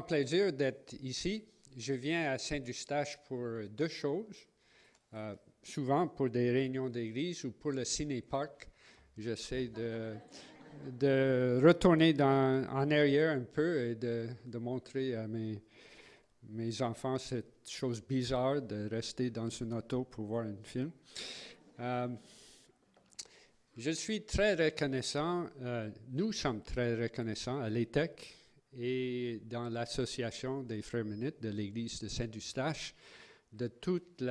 plaisir d'être ici. Je viens à Saint-Eustache pour deux choses. Souvent pour des réunions d'église ou pour le ciné-parc. J'essaie de retourner en arrière un peu et de montrer à mes enfants cette chose bizarre de rester dans une auto pour voir un film. Je suis très reconnaissant, nous sommes très reconnaissants à l'ETEC et dans l'association des Frères Mennonites de l'Église de Saint-Eustache de toutes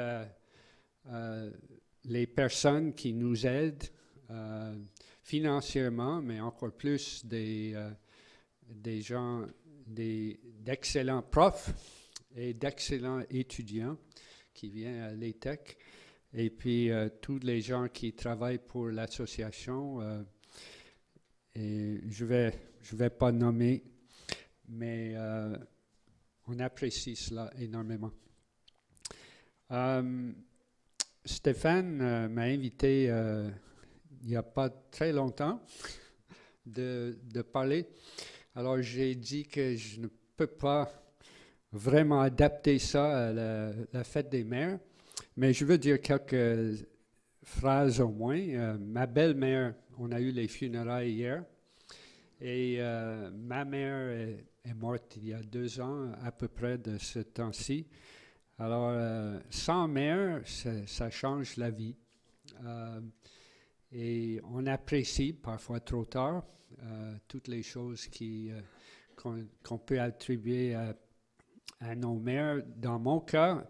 les personnes qui nous aident financièrement, mais encore plus des gens, d'excellents profs et d'excellents étudiants qui viennent à l'ETEC. Et puis, tous les gens qui travaillent pour l'association, et je vais pas nommer, mais on apprécie cela énormément. Stéphane m'a invité il n'y a pas très longtemps de parler. Alors, j'ai dit que je ne peux pas vraiment adapter ça à la fête des mères. Mais je veux dire quelques phrases au moins. Ma belle-mère, on a eu les funérailles hier, et ma mère est morte il y a 2 ans, à peu près de ce temps-ci. Alors, sans mère, ça change la vie. Et on apprécie, parfois trop tard, toutes les choses qu'on peut attribuer à nos mères. Dans mon cas,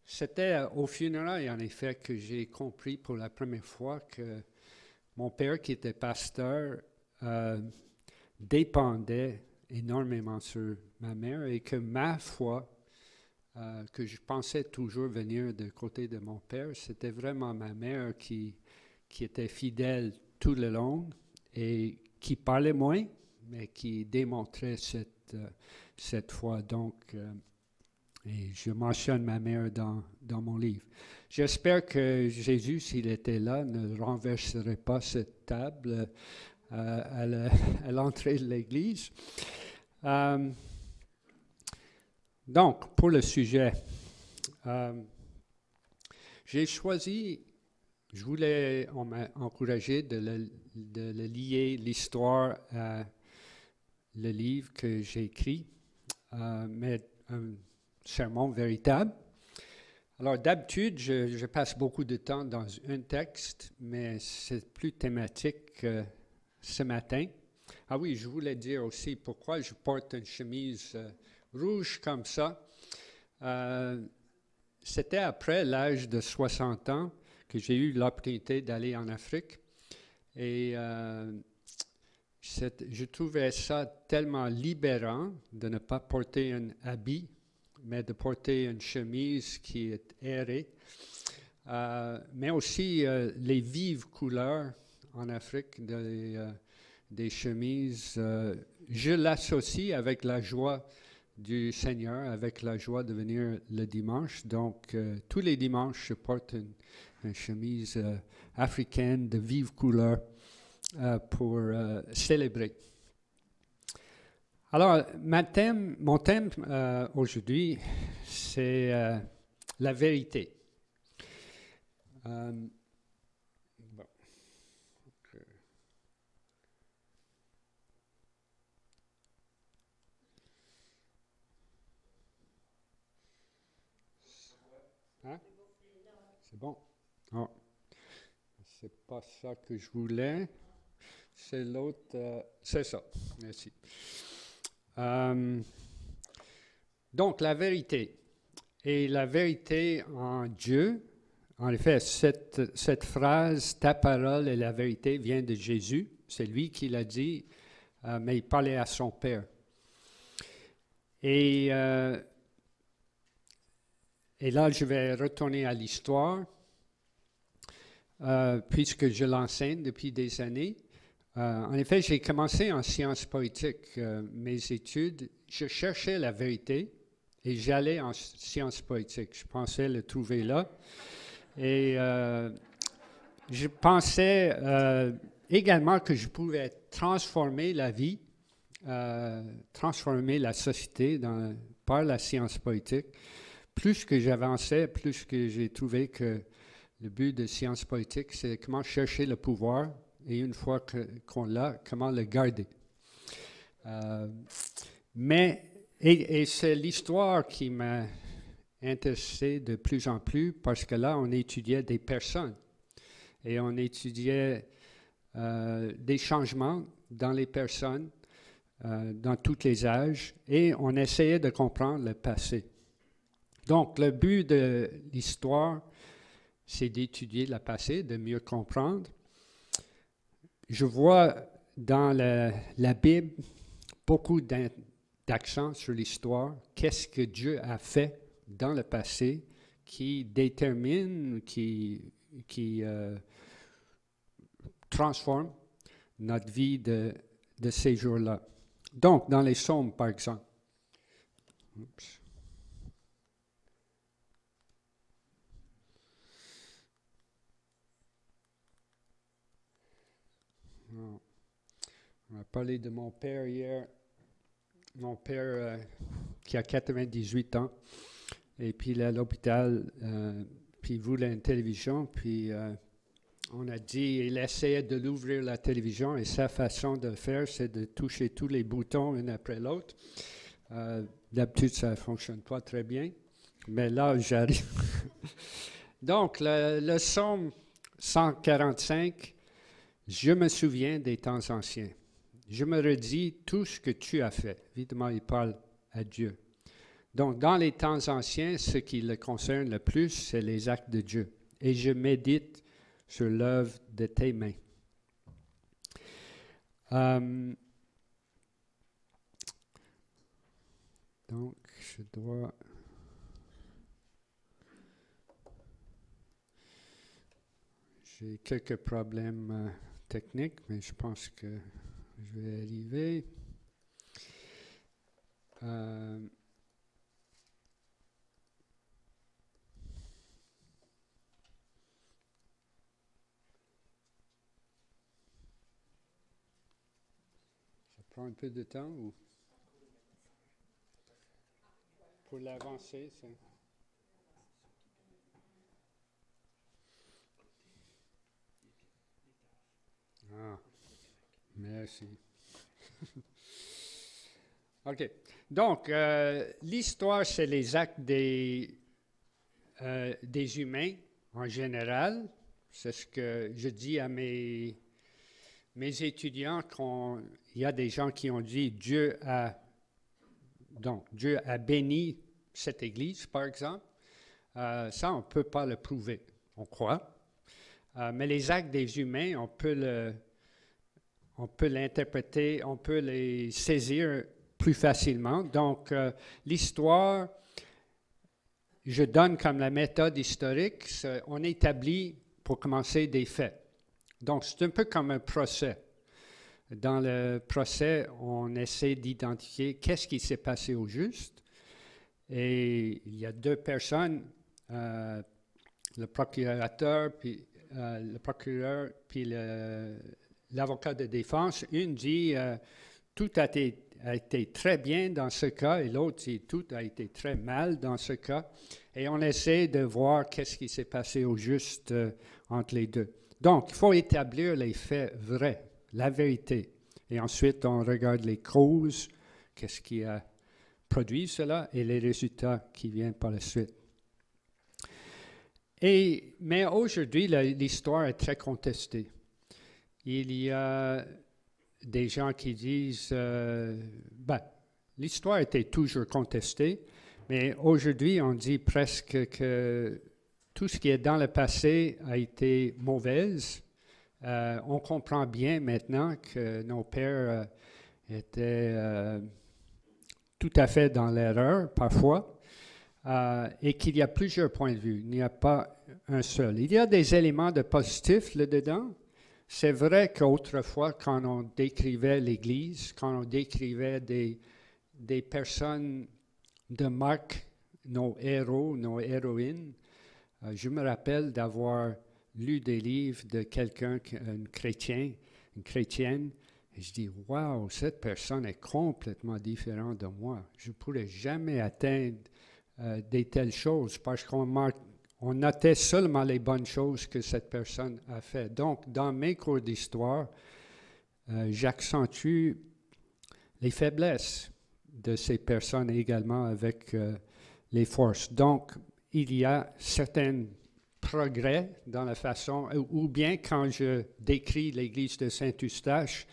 c'était au funérailles, en effet, que j'ai compris pour la première fois que mon père, qui était pasteur, dépendait énormément sur ma mère et que ma foi, que je pensais toujours venir du côté de mon père, c'était vraiment ma mère qui était fidèle tout le long et qui parlait moins, mais qui démontrait cette foi. Donc, et je mentionne ma mère dans mon livre. J'espère que Jésus, s'il était là, ne renverserait pas cette table à l'entrée de l'Église. Donc, pour le sujet, j'ai choisi, on m'a encouragé de le lier l'histoire à le livre que j'ai écrit, mais sermon véritable. Alors, d'habitude, je passe beaucoup de temps dans un texte, mais c'est plus thématique ce matin. Ah oui, je voulais dire aussi pourquoi je porte une chemise rouge comme ça. C'était après l'âge de 60 ans que j'ai eu l'opportunité d'aller en Afrique. Et je trouvais ça tellement libérant de ne pas porter un habit, mais de porter une chemise qui est aérée. Mais aussi les vives couleurs en Afrique des chemises. Je l'associe avec la joie du Seigneur, avec la joie de venir le dimanche. Donc, tous les dimanches, je porte une chemise africaine de vives couleurs pour célébrer. Alors, mon thème aujourd'hui, c'est la vérité. Bon. Okay. Hein? C'est bon? Oh. C'est pas ça que je voulais. C'est l'autre. C'est ça. Merci. Donc, la vérité. Et la vérité en Dieu, en effet, cette phrase, ta parole est la vérité, vient de Jésus. C'est lui qui l'a dit, mais il parlait à son Père. Et là, je vais retourner à l'histoire, puisque je l'enseigne depuis des années. En effet, j'ai commencé en sciences politiques mes études. Je cherchais la vérité et j'allais en sciences politiques. Je pensais le trouver là. Et je pensais également que je pouvais transformer la vie transformer la société par la science politique. Plus que j'avançais, plus que j'ai trouvé que le but de science politique, c'est comment chercher le pouvoir et une fois qu'on l'a, comment le garder. Et c'est l'histoire qui m'a intéressé de plus en plus parce que là, on étudiait des personnes et on étudiait des changements dans les personnes, dans tous les âges, et on essayait de comprendre le passé. Donc, le but de l'histoire, c'est d'étudier le passé, de mieux comprendre. Je vois dans la Bible beaucoup d'accent sur l'histoire. Qu'est-ce que Dieu a fait dans le passé qui détermine, qui transforme notre vie de ces jours-là. Donc, dans les psaumes, par exemple. Oups. On a parlé de mon père hier. Mon père qui a 98 ans. Et puis il est à l'hôpital, puis il voulait une télévision. Puis on a dit, il essayait de l'ouvrir la télévision. Et sa façon de faire, c'est de toucher tous les boutons un après l'autre. D'habitude, ça ne fonctionne pas très bien. Mais là, j'arrive. Donc, le psaume 145, je me souviens des temps anciens. Je me redis tout ce que tu as fait. Évidemment, il parle à Dieu. Donc, dans les temps anciens, ce qui le concerne le plus, c'est les actes de Dieu. Et je médite sur l'œuvre de tes mains. Donc, je dois... J'ai quelques problèmes techniques, mais je pense que je vais arriver. Ça prend un peu de temps ou pour l'avancer, c'est... Ah, merci. OK. Donc, l'histoire, c'est les actes des humains en général. C'est ce que je dis à mes étudiants il y a des gens qui ont dit Dieu a béni cette Église, par exemple. Ça, on ne peut pas le prouver. On croit. Mais les actes des humains, on peut l'interpréter, on peut les saisir plus facilement. Donc, l'histoire, je donne comme la méthode historique, on établit, pour commencer, des faits. Donc, c'est un peu comme un procès. Dans le procès, on essaie d'identifier qu'est-ce qui s'est passé au juste. Et il y a deux personnes, le procurateur, puis l'avocat de défense. Une dit tout a été très bien dans ce cas, et l'autre dit tout a été très mal dans ce cas. Et on essaie de voir qu'est-ce qui s'est passé au juste entre les deux. Donc, il faut établir les faits vrais, la vérité. Et ensuite, on regarde les causes, qu'est-ce qui a produit cela, et les résultats qui viennent par la suite. Mais aujourd'hui, l'histoire est très contestée. Il y a des gens qui disent, l'histoire était toujours contestée, mais aujourd'hui, on dit presque que tout ce qui est dans le passé a été mauvaise. On comprend bien maintenant que nos pères étaient tout à fait dans l'erreur, parfois. Et qu'il y a plusieurs points de vue. Il n'y a pas un seul. Il y a des éléments de positif là-dedans. C'est vrai qu'autrefois, quand on décrivait l'Église, quand on décrivait des personnes de marque, nos héros, nos héroïnes, je me rappelle d'avoir lu des livres de quelqu'un, une chrétienne, Et je dis, wow, cette personne est complètement différente de moi. Je ne pourrais jamais atteindre des telles choses parce on notait seulement les bonnes choses que cette personne a fait. Donc, dans mes cours d'histoire, j'accentue les faiblesses de ces personnes également avec les forces. Donc, il y a certains progrès dans la façon, ou bien quand je décris l'église de Saint-Eustache,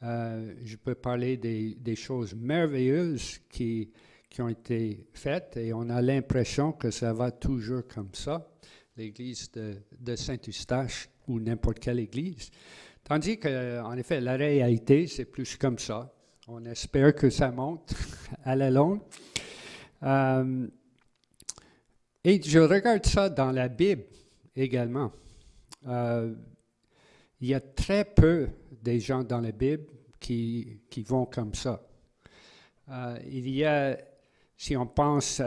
je peux parler des choses merveilleuses qui ont été faites et on a l'impression que ça va toujours comme ça, l'église de Saint-Eustache ou n'importe quelle église. Tandis qu'en effet, la réalité, c'est plus comme ça. On espère que ça monte à la longue. Et je regarde ça dans la Bible également. Il y a très peu des gens dans la Bible qui vont comme ça. Il y a, si on pense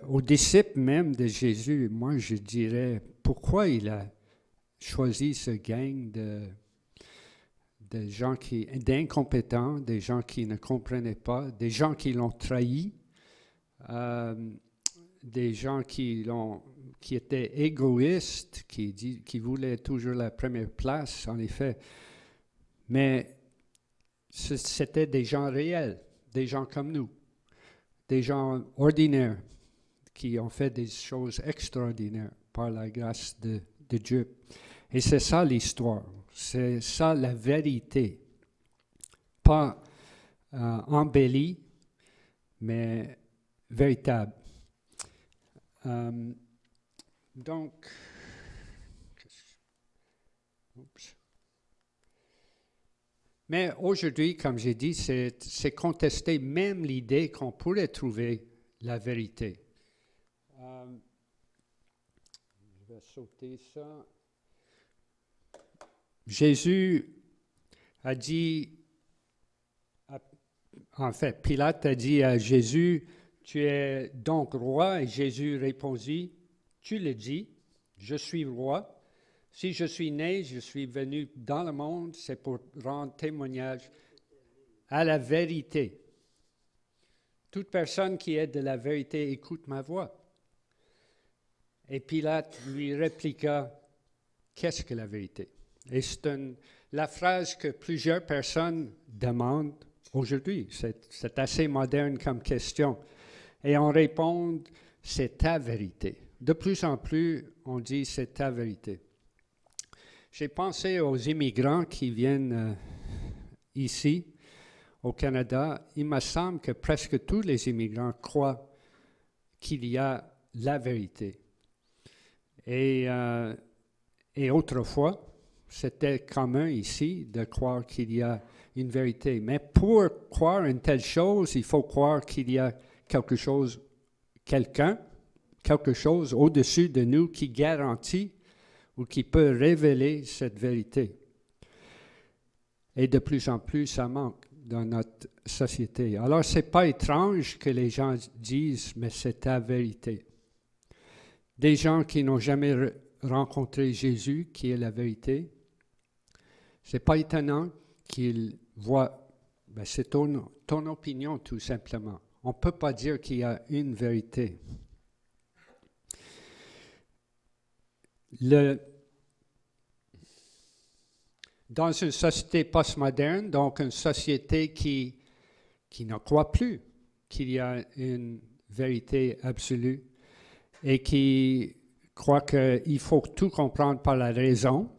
aux disciples même de Jésus, moi je dirais, pourquoi il a choisi ce gang de gens d'incompétents, des gens qui ne comprenaient pas, des gens qui l'ont trahi, des gens qui étaient égoïstes, qui voulaient toujours la première place, en effet. Mais c'était des gens réels, des gens comme nous, des gens ordinaires qui ont fait des choses extraordinaires par la grâce de Dieu. Et c'est ça l'histoire, c'est ça la vérité. Pas embellie, mais véritable. Donc, mais aujourd'hui, comme j'ai dit, c'est contester même l'idée qu'on pourrait trouver la vérité. Je vais sauter ça. Jésus a dit, en fait, Pilate a dit à Jésus, « Tu es donc roi ?» Et Jésus répondit, « Tu le dis, je suis roi. Si je suis né, je suis venu dans le monde, c'est pour rendre témoignage à la vérité. Toute personne qui est de la vérité écoute ma voix. » Et Pilate lui répliqua, « Qu'est-ce que la vérité? » Et c'est la phrase que plusieurs personnes demandent aujourd'hui. C'est assez moderne comme question. Et on répond, c'est ta vérité. De plus en plus, on dit, c'est ta vérité. J'ai pensé aux immigrants qui viennent ici, au Canada. Il me semble que presque tous les immigrants croient qu'il y a la vérité. Et autrefois, c'était commun ici de croire qu'il y a une vérité. Mais pour croire une telle chose, il faut croire qu'il y a quelque chose au-dessus de nous qui garantit ou qui peut révéler cette vérité. Et de plus en plus, ça manque dans notre société. Alors, ce n'est pas étrange que les gens disent « mais c'est ta vérité ». Des gens qui n'ont jamais rencontré Jésus, qui est la vérité, ce n'est pas étonnant qu'ils voient « c'est ton opinion tout simplement ». On ne peut pas dire qu'il y a une vérité. Dans une société postmoderne, donc une société qui ne croit plus qu'il y a une vérité absolue et qui croit qu'il faut tout comprendre par la raison,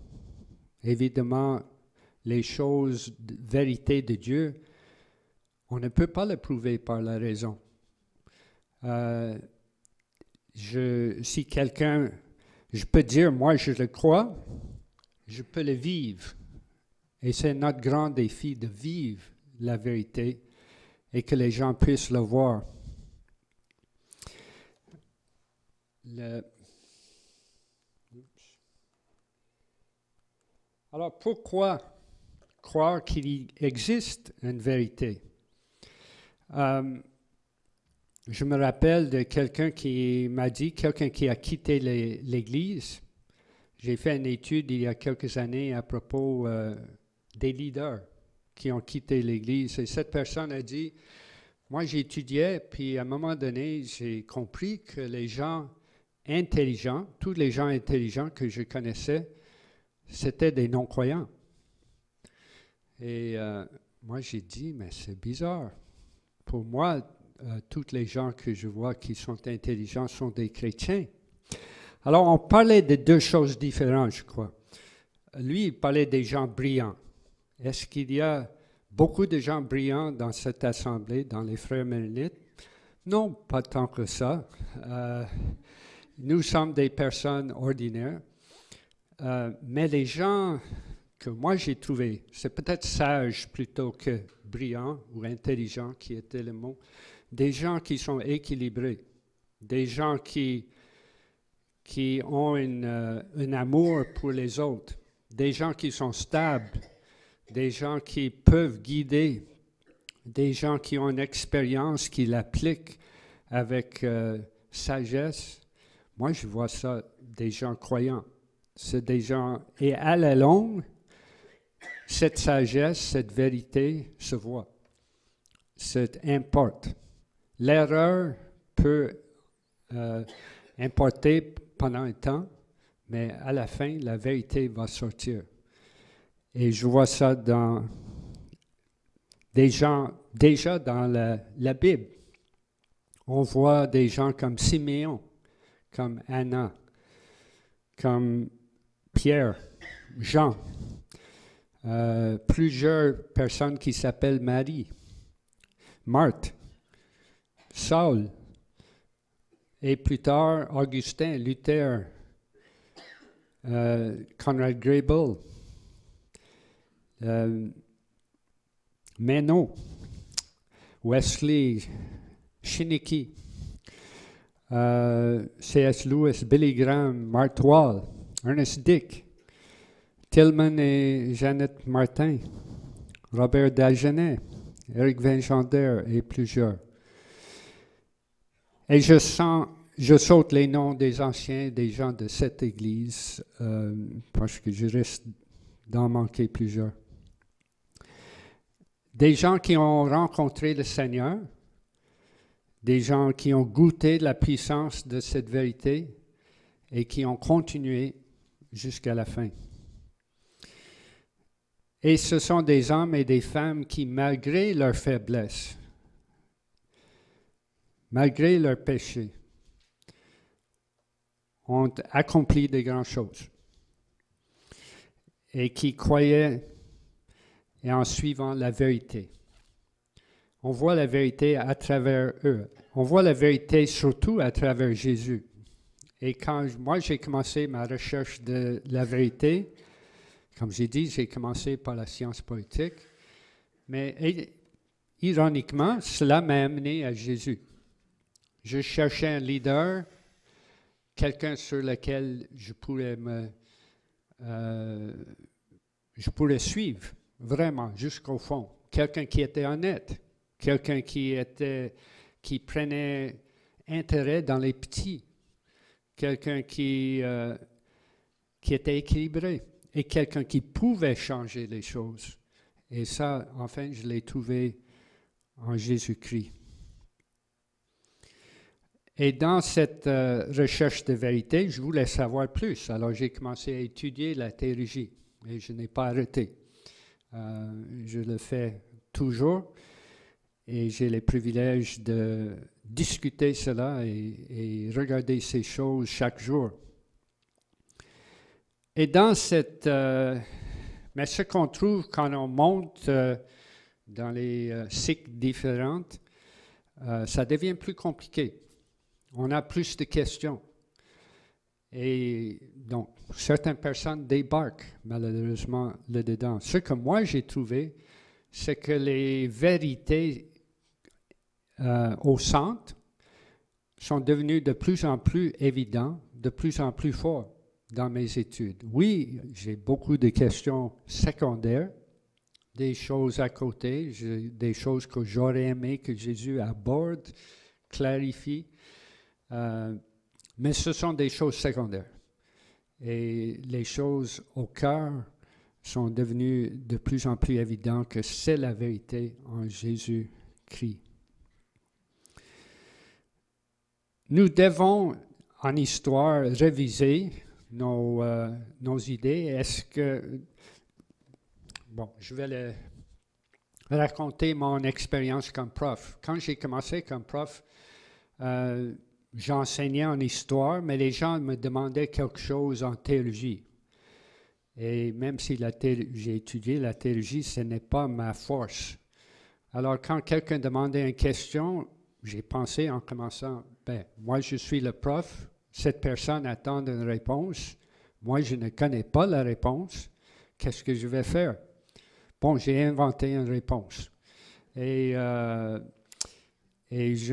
évidemment, les choses, vérité de Dieu, on ne peut pas le prouver par la raison. Si quelqu'un, je peux dire, moi je le crois, je peux le vivre. Et c'est notre grand défi de vivre la vérité et que les gens puissent le voir. Alors pourquoi croire qu'il existe une vérité? Je me rappelle de quelqu'un qui m'a dit, quelqu'un qui a quitté l'Église. J'ai fait une étude il y a quelques années à propos des leaders qui ont quitté l'Église. Et cette personne a dit, moi j'étudiais, puis à un moment donné, j'ai compris que les gens intelligents, tous les gens intelligents que je connaissais, c'était des non-croyants. Et moi j'ai dit, mais c'est bizarre. Pour moi, tous les gens que je vois qui sont intelligents sont des chrétiens. Alors on parlait de deux choses différentes, je crois. Lui, il parlait des gens brillants. Est-ce qu'il y a beaucoup de gens brillants dans cette assemblée, dans les frères mennonites? Non, pas tant que ça. Nous sommes des personnes ordinaires. Mais les gens que moi j'ai trouvés, c'est peut-être sages plutôt que brillants ou intelligents qui était le mot, des gens qui sont équilibrés, des gens qui ont un amour pour les autres, des gens qui sont stables, des gens qui peuvent guider, des gens qui ont une expérience, qui l'appliquent avec sagesse. Moi, je vois ça, des gens croyants. C'est des gens, et à la longue, cette sagesse, cette vérité se voit. C'est importe. L'erreur peut importer pendant un temps, mais à la fin, la vérité va sortir. Et je vois ça dans des gens, déjà dans la Bible. On voit des gens comme Siméon, comme Anna, comme Pierre, Jean, plusieurs personnes qui s'appellent Marie, Marthe, Saul, et plus tard Augustin, Luther, Conrad Grebel, Menno, Wesley, Shiniki, C.S. Lewis, Billy Graham, Mark Twain, Ernest Dick, Tillman et Jeannette Martin, Robert Dagenet, Éric Vincender et plusieurs. Et je saute les noms des anciens, des gens de cette Église, parce que je risque d'en manquer plusieurs. Des gens qui ont rencontré le Seigneur, des gens qui ont goûté la puissance de cette vérité et qui ont continué jusqu'à la fin. Et ce sont des hommes et des femmes qui, malgré leur faiblesse, malgré leur péché, ont accompli de grandes choses et qui croyaient et en suivant la vérité. On voit la vérité à travers eux. On voit la vérité surtout à travers Jésus. Et quand moi j'ai commencé ma recherche de la vérité, comme j'ai dit, j'ai commencé par la science politique, mais ironiquement, cela m'a amené à Jésus. Je cherchais un leader, quelqu'un sur lequel je pourrais suivre vraiment jusqu'au fond. Quelqu'un qui était honnête, quelqu'un qui prenait intérêt dans les petits, quelqu'un qui était équilibré et quelqu'un qui pouvait changer les choses. Et ça, enfin, je l'ai trouvé en Jésus-Christ. Et dans cette recherche de vérité, je voulais savoir plus. Alors, j'ai commencé à étudier la théologie et je n'ai pas arrêté. Je le fais toujours et j'ai le privilège de discuter cela et regarder ces choses chaque jour. Et dans cette... mais ce qu'on trouve quand on monte dans les cycles différents, ça devient plus compliqué. On a plus de questions. Et donc, certaines personnes débarquent malheureusement là-dedans. Ce que moi j'ai trouvé, c'est que les vérités au centre sont devenues de plus en plus évidentes, de plus en plus fortes dans mes études. Oui, j'ai beaucoup de questions secondaires, des choses à côté, des choses que j'aurais aimé que Jésus aborde, clarifie. Mais ce sont des choses secondaires. Et les choses au cœur sont devenus de plus en plus évidents que c'est la vérité en Jésus-Christ. Nous devons, en histoire, réviser nos idées. Est-ce que... Bon, je vais raconter mon expérience comme prof. Quand j'ai commencé comme prof, j'enseignais en histoire, mais les gens me demandaient quelque chose en théologie. Et même si j'ai étudié la théologie, ce n'est pas ma force. Alors, quand quelqu'un demandait une question, j'ai pensé en commençant, moi je suis le prof, cette personne attend une réponse, moi je ne connais pas la réponse, qu'est-ce que je vais faire? Bon, j'ai inventé une réponse. Et je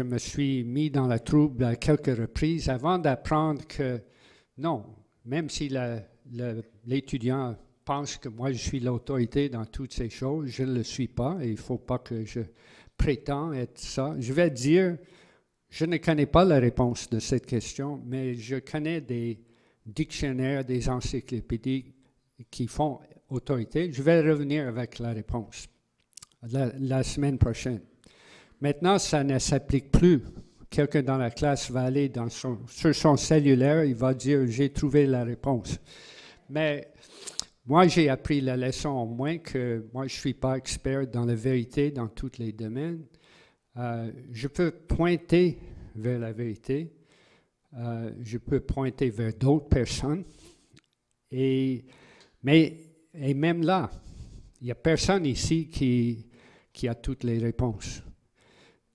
me suis mis dans la trouble à quelques reprises avant d'apprendre que non, même si l'étudiant pense que moi je suis l'autorité dans toutes ces choses, je ne le suis pas et il ne faut pas que je prétende être ça. Je vais dire, je ne connais pas la réponse de cette question, mais je connais des dictionnaires, des encyclopédies qui font autorité. Je vais revenir avec la réponse la semaine prochaine. Maintenant, ça ne s'applique plus. Quelqu'un dans la classe va aller sur son cellulaire, il va dire « j'ai trouvé la réponse ». Mais moi, j'ai appris la leçon au moins que moi, je ne suis pas expert dans la vérité dans tous les domaines. Je peux pointer vers la vérité, je peux pointer vers d'autres personnes, et même là, il n'y a personne ici qui a toutes les réponses.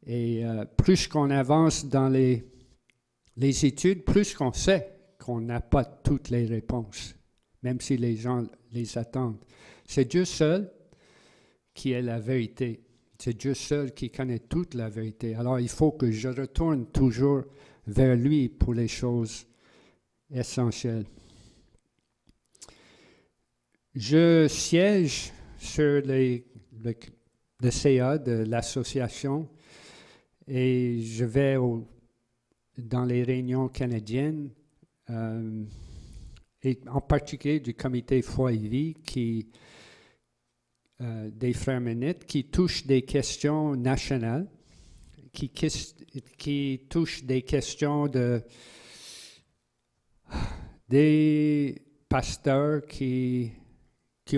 Et plus qu'on avance dans les études, plus qu'on sait qu'on n'a pas toutes les réponses, même si les gens les attendent. C'est Dieu seul qui est la vérité. C'est Dieu seul qui connaît toute la vérité. Alors, il faut que je retourne toujours vers lui pour les choses essentielles. Je siège sur le CA de l'association et je vais dans les réunions canadiennes et en particulier du comité Foi et Vie des Frères Mennonites qui touchent des questions nationales, qui touchent des questions des pasteurs qui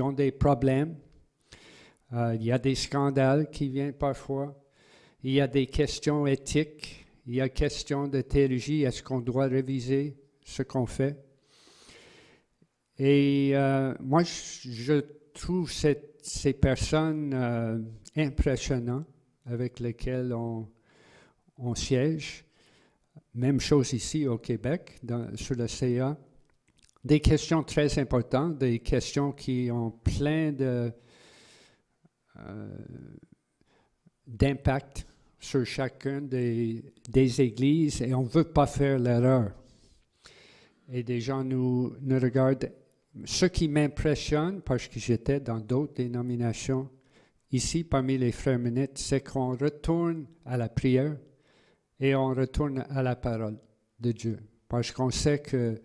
ont des problèmes. Il y a des scandales qui viennent parfois. Il y a des questions éthiques. Il y a questions de théologie. Est-ce qu'on doit réviser ce qu'on fait? Et moi, je trouve ces personnes impressionnantes avec lesquelles on siège. Même chose ici au Québec, sur le CA. Des questions très importantes, des questions qui ont plein d'impact sur chacune des églises et on ne veut pas faire l'erreur. Et des gens nous regardent. Ce qui m'impressionne, parce que j'étais dans d'autres dénominations, ici parmi les frères mennonites, c'est qu'on retourne à la prière et on retourne à la parole de Dieu. Parce qu'on sait que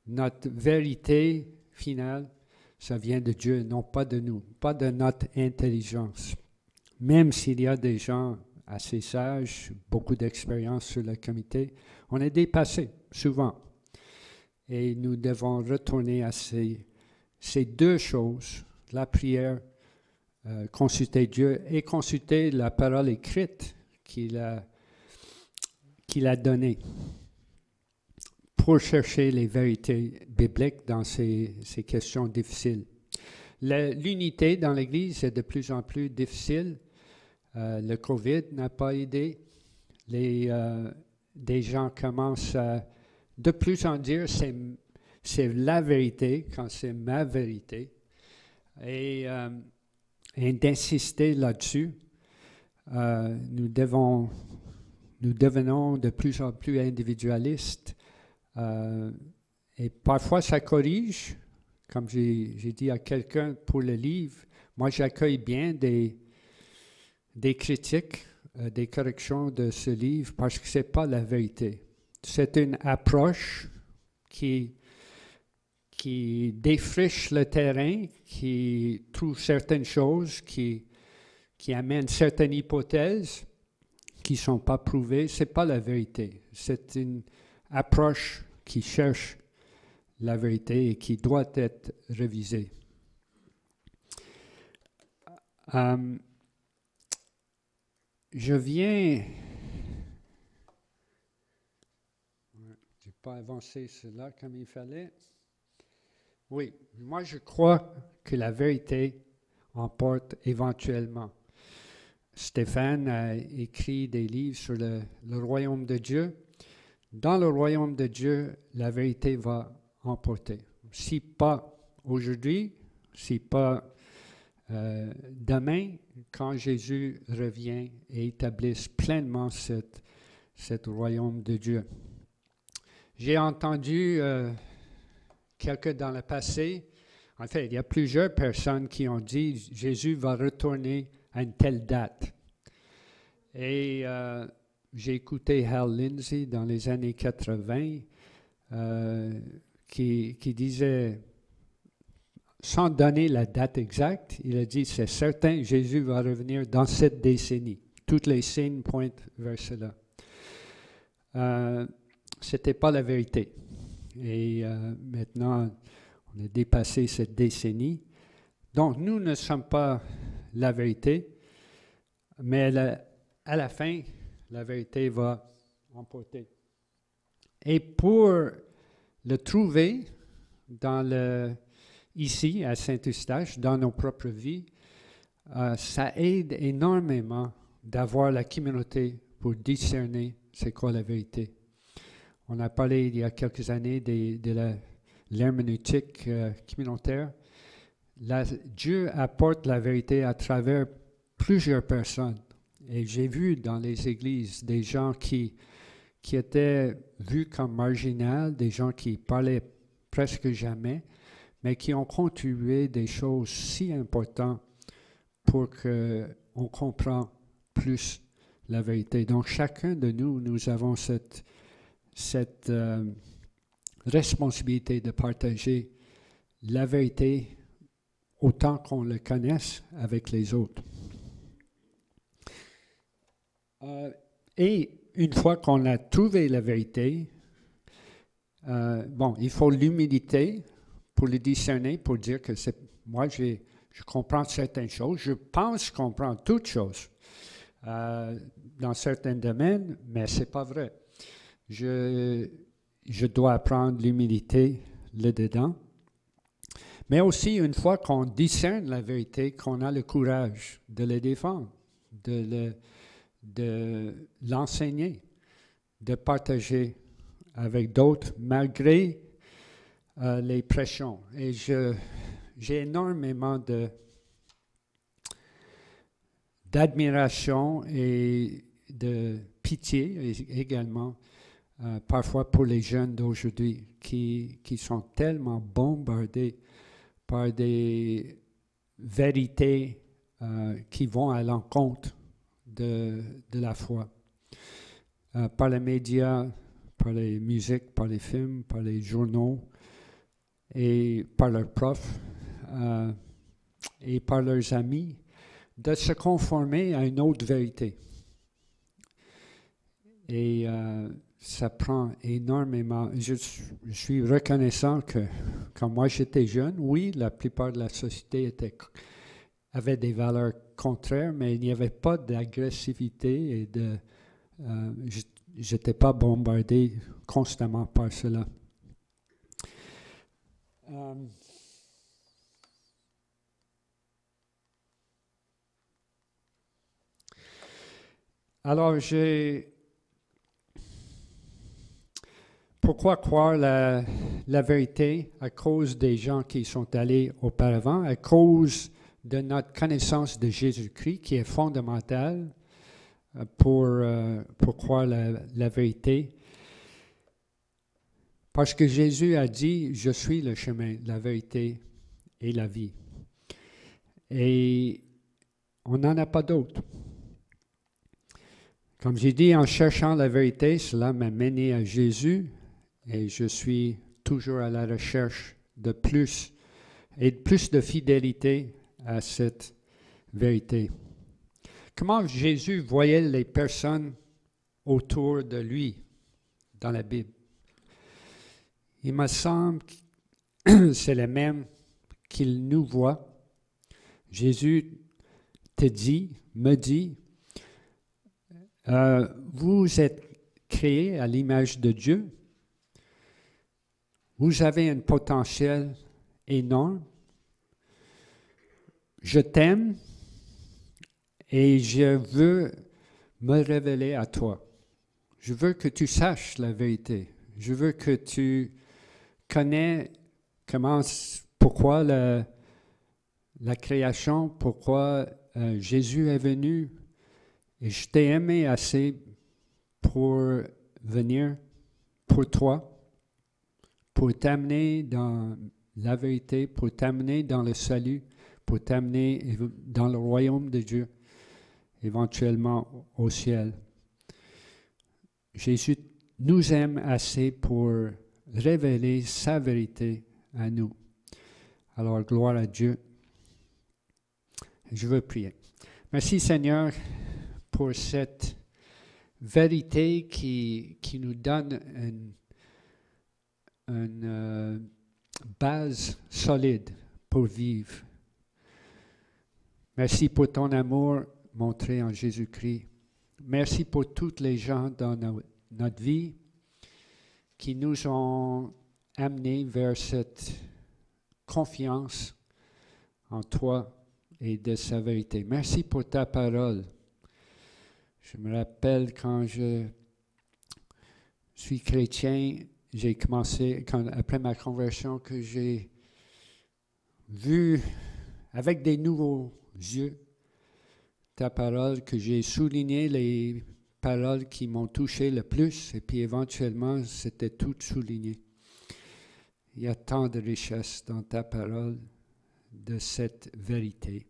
notre vérité finale, ça vient de Dieu, non pas de nous, pas de notre intelligence. Même s'il y a des gens assez sages, beaucoup d'expérience sur le comité, on est dépassé souvent. Et nous devons retourner à ces deux choses, la prière, consulter Dieu et consulter la parole écrite qu'il a donnée pour chercher les vérités bibliques dans ces questions difficiles. L'unité dans l'Église est de plus en plus difficile. Le COVID n'a pas aidé. Des gens commencent à de plus en dire c'est la vérité quand c'est ma vérité. Et d'insister là-dessus, nous devenons de plus en plus individualistes. Et parfois, ça corrige. Comme j'ai dit à quelqu'un pour le livre, moi, j'accueille bien des critiques, des corrections de ce livre parce que ce n'est pas la vérité. C'est une approche qui qui défriche le terrain, qui trouve certaines choses, qui amène certaines hypothèses qui ne sont pas prouvées, ce n'est pas la vérité. C'est une approche qui cherche la vérité et qui doit être révisée. Je n'ai pas avancé cela comme il fallait. Oui, moi je crois que la vérité emporte éventuellement. Stéphane a écrit des livres sur le royaume de Dieu. Dans le royaume de Dieu, la vérité va emporter. Si pas aujourd'hui, si pas demain, quand Jésus revient et établisse pleinement cet royaume de Dieu. J'ai entendu quelques dans le passé, en fait, il y a plusieurs personnes qui ont dit Jésus va retourner à une telle date. Et j'ai écouté Hal Lindsey dans les années 80 qui disait, sans donner la date exacte, il a dit c'est certain Jésus va revenir dans cette décennie. Toutes les signes pointent vers cela. Ce n'était pas la vérité. Et maintenant, on a dépassé cette décennie. Donc, nous ne sommes pas la vérité, mais à la fin, la vérité va emporter. Et pour le trouver ici, à Saint-Eustache, dans nos propres vies, ça aide énormément d'avoir la communauté pour discerner c'est quoi la vérité. On a parlé il y a quelques années de l'herméneutique communautaire. Dieu apporte la vérité à travers plusieurs personnes. Et j'ai vu dans les églises des gens qui étaient vus comme marginaux, des gens qui parlaient presque jamais, mais qui ont contribué des choses si importantes pour qu'on comprenne plus la vérité. Donc, chacun de nous avons cette responsabilité de partager la vérité autant qu'on le connaisse avec les autres. Et une fois qu'on a trouvé la vérité, il faut l'humilité pour le discerner, pour dire que moi, je comprends certaines choses, je pense comprendre toutes choses dans certains domaines, mais ce n'est pas vrai. Je dois apprendre l'humilité là-dedans. Mais aussi, une fois qu'on discerne la vérité, qu'on a le courage de le défendre, de l'enseigner, de partager avec d'autres, malgré les pressions. Et j'ai énormément d'admiration et de pitié également, parfois pour les jeunes d'aujourd'hui qui sont tellement bombardés par des vérités qui vont à l'encontre de la foi. Par les médias, par les musiques, par les films, par les journaux et par leurs profs et par leurs amis, de se conformer à une autre vérité. Et ça prend énormément. Je suis reconnaissant que quand moi j'étais jeune, oui, la plupart de la société avait des valeurs contraires, mais il n'y avait pas d'agressivité et je n'étais pas bombardé constamment par cela. Alors, pourquoi croire la vérité à cause des gens qui sont allés auparavant, à cause de notre connaissance de Jésus-Christ qui est fondamentale pour croire la vérité. Parce que Jésus a dit, je suis le chemin, la vérité et la vie. Et on n'en a pas d'autre. Comme j'ai dit, en cherchant la vérité, cela m'a mené à Jésus et je suis toujours à la recherche de plus et plus de fidélité à cette vérité. Comment Jésus voyait les personnes autour de lui dans la Bible? Il me semble que c'est le même qu'il nous voit. Jésus te dit, me dit, vous êtes créés à l'image de Dieu. Vous avez un potentiel énorme. Je t'aime et je veux me révéler à toi. Je veux que tu saches la vérité. Je veux que tu connais pourquoi la création, pourquoi Jésus est venu. Et je t'ai aimé assez pour venir pour toi, pour t'amener dans la vérité, pour t'amener dans le salut, pour t'amener dans le royaume de Dieu, éventuellement au ciel. Jésus nous aime assez pour révéler sa vérité à nous. Alors, gloire à Dieu. Je veux prier. Merci Seigneur pour cette vérité qui nous donne une base solide pour vivre. Merci pour ton amour montré en Jésus-Christ. Merci pour toutes les gens dans notre vie qui nous ont amenés vers cette confiance en toi et de sa vérité. Merci pour ta parole. Je me rappelle quand je suis chrétien, j'ai commencé, après ma conversion, que j'ai vu avec des nouveaux yeux ta parole, que j'ai souligné les paroles qui m'ont touché le plus, et puis éventuellement, c'était tout souligné. Il y a tant de richesse dans ta parole, de cette vérité.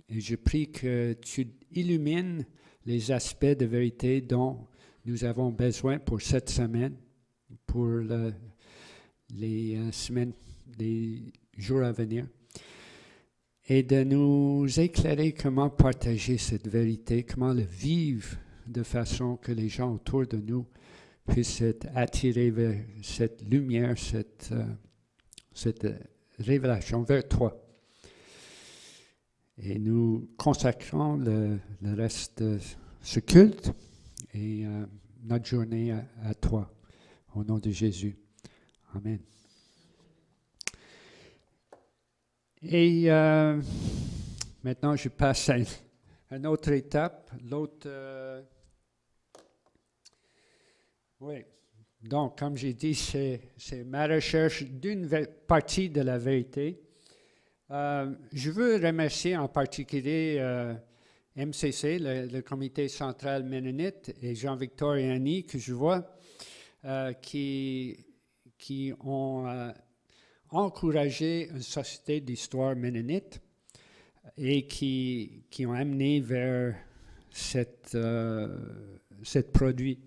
Et je prie que tu illumines les aspects de vérité dont nous avons besoin pour cette semaine, pour les semaines, les jours à venir, et de nous éclairer comment partager cette vérité, comment le vivre de façon que les gens autour de nous puissent être attirés vers cette lumière, cette révélation vers toi. Et nous consacrons le reste de ce culte et notre journée à toi, au nom de Jésus. Amen. Et maintenant, je passe à une autre étape. Oui. Donc, comme j'ai dit, c'est ma recherche d'une partie de la vérité. Je veux remercier en particulier MCC, le Comité central ménonite, et Jean-Victor et Annie, que je vois, qui ont encouragé une société d'histoire ménonite et qui ont amené vers cette produit.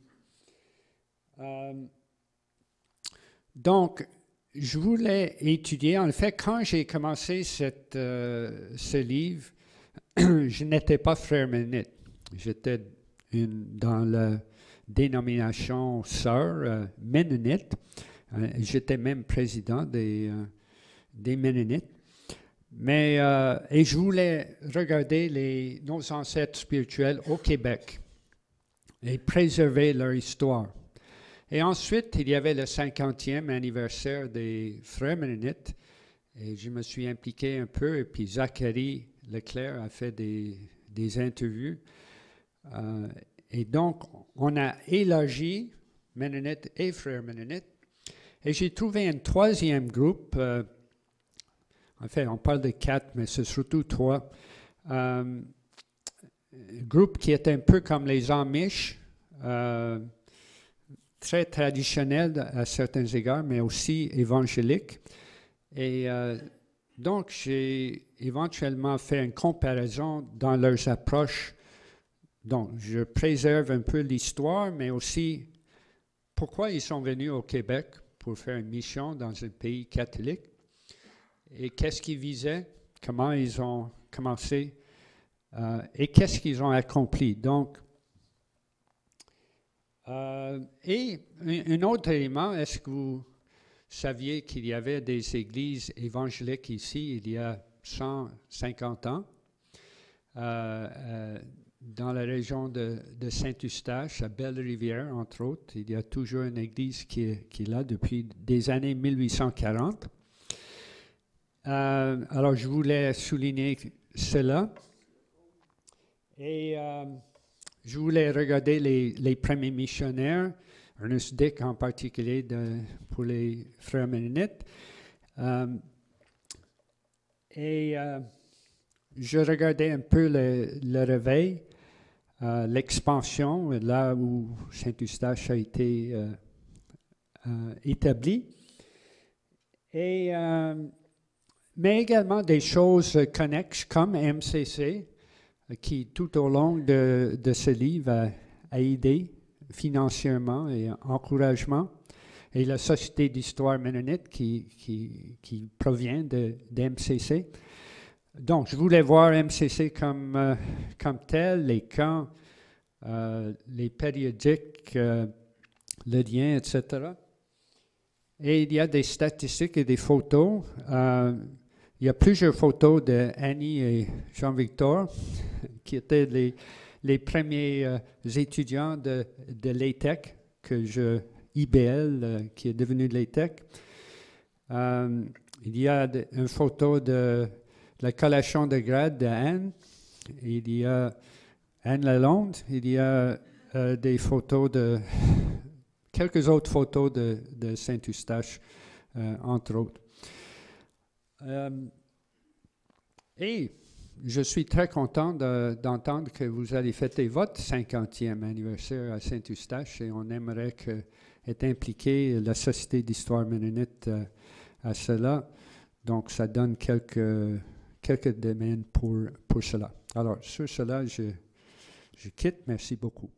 Donc, je voulais étudier. En fait, quand j'ai commencé ce livre, je n'étais pas frère ménonite. J'étais dans la dénomination sœur ménonite. J'étais même président des Ménonites. Et je voulais regarder nos ancêtres spirituels au Québec et préserver leur histoire. Et ensuite, il y avait le 50e anniversaire des Frères Ménonites. Et je me suis impliqué un peu. Et puis Zachary Leclerc a fait des interviews. Et donc, on a élargi Ménonites et Frères Ménonites. Et j'ai trouvé un troisième groupe. En fait, on parle de 4, mais c'est surtout 3. Un groupe qui est un peu comme les Amish. Très traditionnel à certains égards, mais aussi évangélique. Et donc, j'ai éventuellement fait une comparaison dans leurs approches. Donc, je préserve un peu l'histoire, mais aussi pourquoi ils sont venus au Québec pour faire une mission dans un pays catholique. et qu'est-ce qu'ils visaient, comment ils ont commencé et qu'est-ce qu'ils ont accompli. Donc, et un autre élément, est-ce que vous saviez qu'il y avait des églises évangéliques ici il y a 150 ans, dans la région de Saint-Eustache, à Belle-Rivière, entre autres. Il y a toujours une église qui est là depuis des années 1840. Alors, je voulais souligner cela. Et je voulais regarder les premiers missionnaires, Ernest Dick en particulier pour les frères mennonites. Je regardais un peu le réveil, l'expansion, là où Saint-Eustache a été établi. Mais également des choses connexes comme MCC, qui tout au long de ce livre a aidé financièrement et encouragement, et la Société d'histoire mennonite qui provient de MCC. Donc, je voulais voir MCC comme tel, les camps, les périodiques, le lien, etc. Et il y a des statistiques et des photos. Il y a plusieurs photos de Annie et Jean-Victor, qui étaient les premiers étudiants de l'ETEC, IBL, qui est devenu l'ETEC. Il y a une photo de la collation de grade d'Anne. Il y a Anne Lalonde. Il y a des photos quelques autres photos de Saint-Eustache, entre autres. Et je suis très content d'entendre que vous allez fêter votre 50e anniversaire à Saint-Eustache et on aimerait être impliqué la Société d'histoire mennonite à cela. Donc, ça donne quelques domaines pour cela. Alors, sur cela, je quitte. Merci beaucoup.